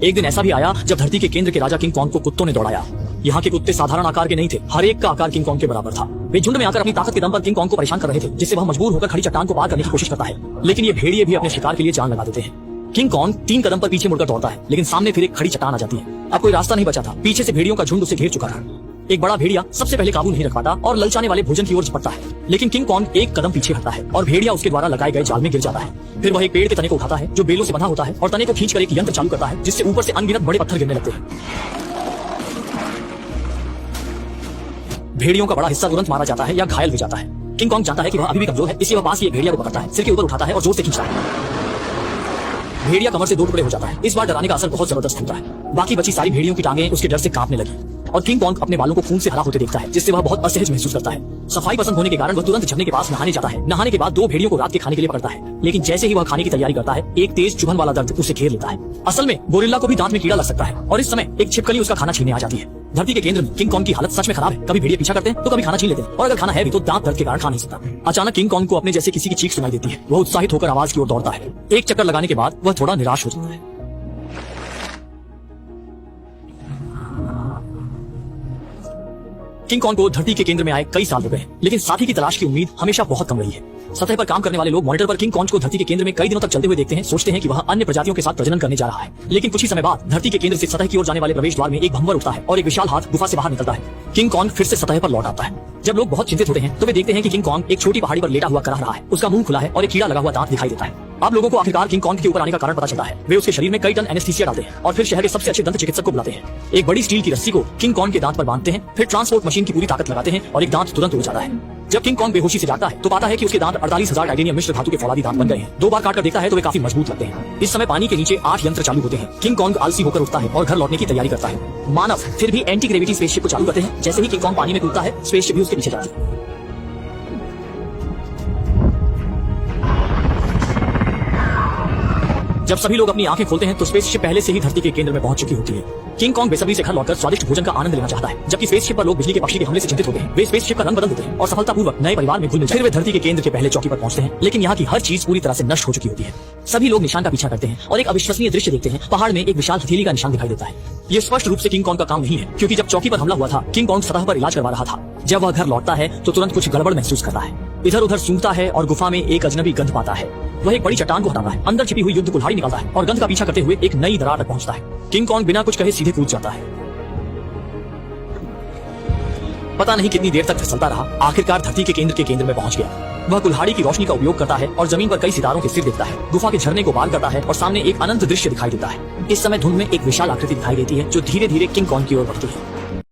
एक दिन ऐसा भी आया जब धरती के केंद्र के राजा किंग कॉन्ग को कुत्तों ने दौड़ाया। यहाँ के कुत्ते साधारण आकार के नहीं थे, हर एक का आकार किंग कॉन्ग के बराबर था। वे झुंड में आकर अपनी ताकत के दम पर किंग कॉन्ग को परेशान कर रहे थे, जिससे वह मजबूर होकर खड़ी चट्टान को पार करने की कोशिश करता है। लेकिन ये भेड़िए भी अपने शिकार के लिए जान लगा देते हैं। किंग कॉन्ग 3 कदम पर पीछे मुड़कर दौड़ता है, लेकिन सामने फिर एक खड़ी चट्टान आ जाती है। अब कोई रास्ता नहीं बचा था, पीछे से भेड़ियों का झुंड उसे घेर चुका था। एक बड़ा भेड़िया सबसे पहले काबू नहीं रख पाता और ललचाने वाले भोजन की ओर झपटता है, लेकिन किंग कॉन्ग एक कदम पीछे हटता है और भेड़िया उसके द्वारा लगाए गए जाल में गिर जाता है। फिर वह एक पेड़ के तने को उठाता है जो बेलों से बंधा होता है और तने को खींचकर एक यंत्र चालू करता है, जिससे ऊपर से अनगिनत बड़े पत्थर गिरने लगते हैं। भेड़ियों का बड़ा हिस्सा तुरंत मारा जाता है या घायल हो जाता है। किंग कॉन्ग जानता है कि वह अभी भी कमजोर है, इसलिए वह पास ही एक भेड़िया को पकड़ता है, सिर के ऊपर उठाता है और जोर से खींचता है। भेड़िया कमर से 2 टुकड़े हो जाता है। इस बार डराने का असर बहुत जबरदस्त होता है। बाकी बची सारी भेड़ियों की टांगें उसके डर से कांपने लगी और किंग कॉन्ग अपने बालों को खून से हरा होते देखता है, जिससे वह बहुत असहज महसूस करता है। सफाई पसंद होने के कारण वह तुरंत झरने के पास नहाने जाता है। नहाने के बाद 2 भेड़ियों को रात के खाने के लिए पकड़ता है, लेकिन जैसे ही वह खाने की तैयारी करता है, एक तेज चुभन वाला दर्द उसे घेर लेता है। असल में गोरिल्ला को भी दांत में कीड़ा लग सकता है और इस समय एक छिपकली उसका खाना छीनने आ जाती है। धरती के केंद्र में किंग कॉन्ग की हालत सच में खराब है। कभी भेड़िए पीछा करते हैं तो कभी खाना छीन लेते हैं, और अगर खाना है भी तो दांत दर्द के कारण खा नहीं सकता। अचानक किंग कॉन्ग को अपने जैसे किसी की चीख सुनाई देती है। वह उत्साहित होकर आवाज की ओर दौड़ता है। एक चक्कर लगाने के बाद वह थोड़ा निराश हो जाता है। किंग कॉन्ग को धरती के केंद्र में आए कई साल हो गए, लेकिन साथी की तलाश की उम्मीद हमेशा बहुत कम रही है। सतह पर काम करने वाले लोग मॉनिटर पर किंग कॉन्ग को धरती के केंद्र में कई दिनों तक चलते हुए देखते हैं, सोचते हैं कि वह अन्य प्रजातियों के साथ प्रजनन करने जा रहा है। लेकिन कुछ ही समय बाद धरती के केंद्र से सतह की ओर जाने वाले प्रवेश द्वार में एक भंवर उठता है और एक विशाल हाथ गुफा से बाहर निकलता है। किंग कॉन्ग फिर से सतह पर लौट आता है। जब लोग बहुत चिंतित होते हैं तो वे देखते हैं कि किंग कॉन्ग एक छोटी पहाड़ी पर लेटा हुआ कराह रहा है। उसका मुंह खुला है और एक कीड़ा लगा हुआ दांत दिखाई देता है। अब लोगों को आखिरकार किंग कॉन्ग के ऊपर आने का कारण पता चलता है। वे उसके शरीर में कई टन एनेस्थीसिया डालते हैं और फिर शहर के सबसे अच्छे दंत चिकित्सक को बुलाते हैं। एक बड़ी स्टील की रस्सी को किंग कॉन्ग के दांत पर बांधते हैं, फिर ट्रांसपोर्ट मशीन की पूरी ताकत लगाते हैं और एक दांत तुरंत उड़ जाता है। जब किंग कॉन्ग बेहोशी से जागता है तो पाता है कि उसके दांत 48,000 टाइटेनियम मिश्र धातु के फौलादी दांत बन गए हैं। 2 बार काटकर देखता है तो वे काफी मजबूत लगते हैं। इस समय पानी के नीचे 8 यंत्र चालू होते हैं। किंग कॉन्ग आलसी होकर उठता है और घर लौटने की तैयारी करता है। मानव फिर भी एंटी ग्रेविटी स्पेसशिप को चालू करते हैं। जैसे ही किंग कॉन्ग पानी में कूदता है, स्पेसशिप भी उसके पीछे जाती है। जब सभी लोग अपनी आंखें खोलते हैं तो स्पेसशिप पहले से ही धरती के केंद्र में पहुंच चुकी होती है। किंग कॉन्ग बेसब्री से घर लौटकर स्वादिष्ट भोजन का आनंद लेना चाहता है, जबकि स्पेसशिप पर लोग बिजली के पक्षी के हमले से चिंतित होते हैं। वे स्पेसशिप का रंग बदल देते हैं और सफलतापूर्वक नए परिवार में घुल मिल जाते हैं। फिर वे धरती के केंद्र के पहले चौकी पर पहुंचते हैं, लेकिन यहाँ की हर चीज पूरी तरह से नष्ट हो चुकी होती है। सभी लोग निशान का पीछा करते हैं और एक अविश्वसनीय दृश्य देखते हैं। पहाड़ में एक विशाल हथेली का निशान दिखाई देता है। ये स्पष्ट रूप से किंग कॉन्ग का काम नहीं है, क्योंकि जब चौकी पर हमला हुआ था, किंग कॉन्ग सतह पर इलाज करवा रहा था। जब वह घर लौटता है तो तुरंत कुछ गड़बड़ महसूस करता है। इधर उधर सूंघता है और गुफा में एक अजनबी गंध पाता है। वह एक बड़ी चट्टान को हटाता है, अंदर छिपी हुई युद्ध कुल्हाड़ी निकालता है और गंध का पीछा करते हुए एक नई दरार तक पहुंचता है। किंग कॉन्ग बिना कुछ कहे सीधे कूद जाता है। पता नहीं कितनी देर तक फिसलता रहा, आखिरकार धरती के केंद्र में पहुंच गया। वह कुल्हाड़ी की रोशनी का उपयोग करता है और जमीन पर कई सितारों के सिर देखता है। गुफा के झरने को पार करता है और सामने एक अनंत दृश्य दिखाई देता है। इस समय धुंध में एक विशाल आकृति दिखाई देती है जो धीरे धीरे किंग कॉन्ग की ओर बढ़ती है।